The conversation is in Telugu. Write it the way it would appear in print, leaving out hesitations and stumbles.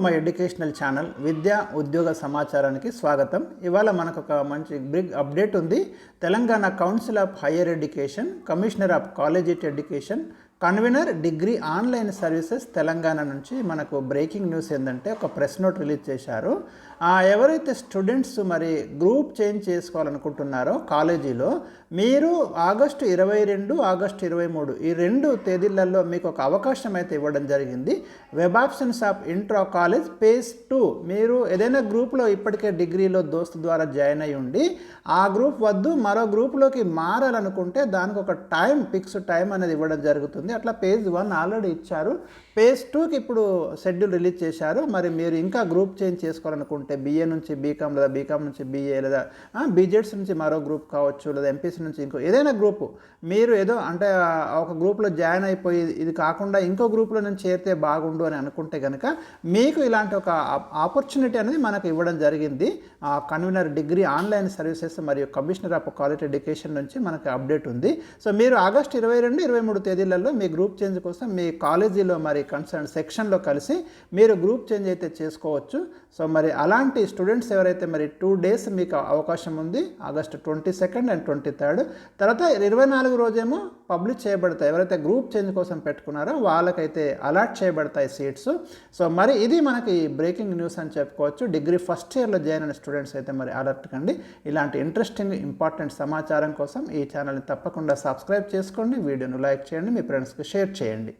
మై ఎడ్యుకేషనల్ ఛానల్ విద్యా ఉద్యోగ సమాచారానికి స్వాగతం. ఇవాళ మనకు ఒక మంచి బిగ్ అప్డేట్ ఉంది. Telangana council of higher education, commissioner of collegiate education, convener degree online services Telangana నుంచి మనకు బ్రేకింగ్ న్యూస్ ఏంటంటే ఒక ప్రెస్ నోట్ రిలీజ్ చేశారు. ఎవరైతే స్టూడెంట్స్ మరి గ్రూప్ చేంజ్ చేసుకోవాలనుకుంటున్నారో కాలేజీలో మీరు ఆగస్టు 22, ఆగస్టు 23 ఈ 2 తేదీలలో మీకు ఒక అవకాశం అయితే ఇవ్వడం జరిగింది. Web options of intra college page 2 మీరు ఏదైనా గ్రూప్లో ఇప్పటికే డిగ్రీలో దోస్తు ద్వారా జాయిన్ అయి ఉండి ఆ గ్రూప్ వద్దు మరో గ్రూప్లోకి మారాలనుకుంటే దానికి ఒక ఫిక్స్డ్ టైం అనేది ఇవ్వడం జరుగుతుంది. అట్లా పేజ్ 1 ఆల్రెడీ ఇచ్చారు. పేజ్ 2కి ఇప్పుడు షెడ్యూల్ రిలీజ్ చేశారు. మరి మీరు ఇంకా గ్రూప్ చేంజ్ చేసుకోవాలనుకుంటే బీఏ నుంచి బీకామ్ లేదా బీకామ్ నుంచి బీఏ లేదా బీజెడ్స్ నుంచి మరో గ్రూప్ కావచ్చు లేదా ఎంపీసీ నుంచి ఇంకో ఏదైనా గ్రూపు మీరు ఏదో అంటే ఒక గ్రూప్లో జాయిన్ అయిపోయి ఇది కాకుండా ఇంకో గ్రూప్లో నేను చేరితే బాగుండు అని అనుకుంటే కనుక మీకు ఇలాంటి ఒక ఆపర్చునిటీ అనేది మనకు ఇవ్వడం జరిగింది. కన్వీనర్ డిగ్రీ ఆన్లైన్ సర్వీసెస్ మరియు కమిషనర్ ఆఫ్ కాలేజ్ ఎడ్యుకేషన్ నుంచి మనకు అప్డేట్ ఉంది. సో మీరు ఆగస్టు 22, 23 తేదీలలో మీ గ్రూప్ చేంజ్ కోసం మీ కాలేజీలో మరి కన్సర్న్ సెక్షన్లో కలిసి మీరు గ్రూప్ చేంజ్ అయితే చేసుకోవచ్చు. సో మరి అలాంటి స్టూడెంట్స్ ఎవరైతే మరి 2 days మీకు అవకాశం ఉంది, ఆగస్టు 22 అండ్ 23. తర్వాత 24 రోజేమో పబ్లిష్ చేయబడతాయి. ఎవరైతే గ్రూప్ చేంజ్ కోసం పెట్టుకున్నారో వాళ్ళకైతే అలాట్ చేయబడతాయి సీట్స్. సో మరి ఇది మనకి బ్రేకింగ్ న్యూస్ అని చెప్పుకోవచ్చు. డిగ్రీ ఫస్ట్ ఇయర్లో జాయిన్ అయిన స్టూడెంట్స్ అయితే మరి అలర్ట్ కండి. ఇలాంటి ఇంట్రెస్టింగ్ ఇంపార్టెంట్ సమాచారం కోసం ఈ ఛానల్ని తప్పకుండా సబ్స్క్రైబ్ చేసుకోండి, వీడియోను లైక్ చేయండి, మీ ఫ్రెండ్స్కి షేర్ చేయండి.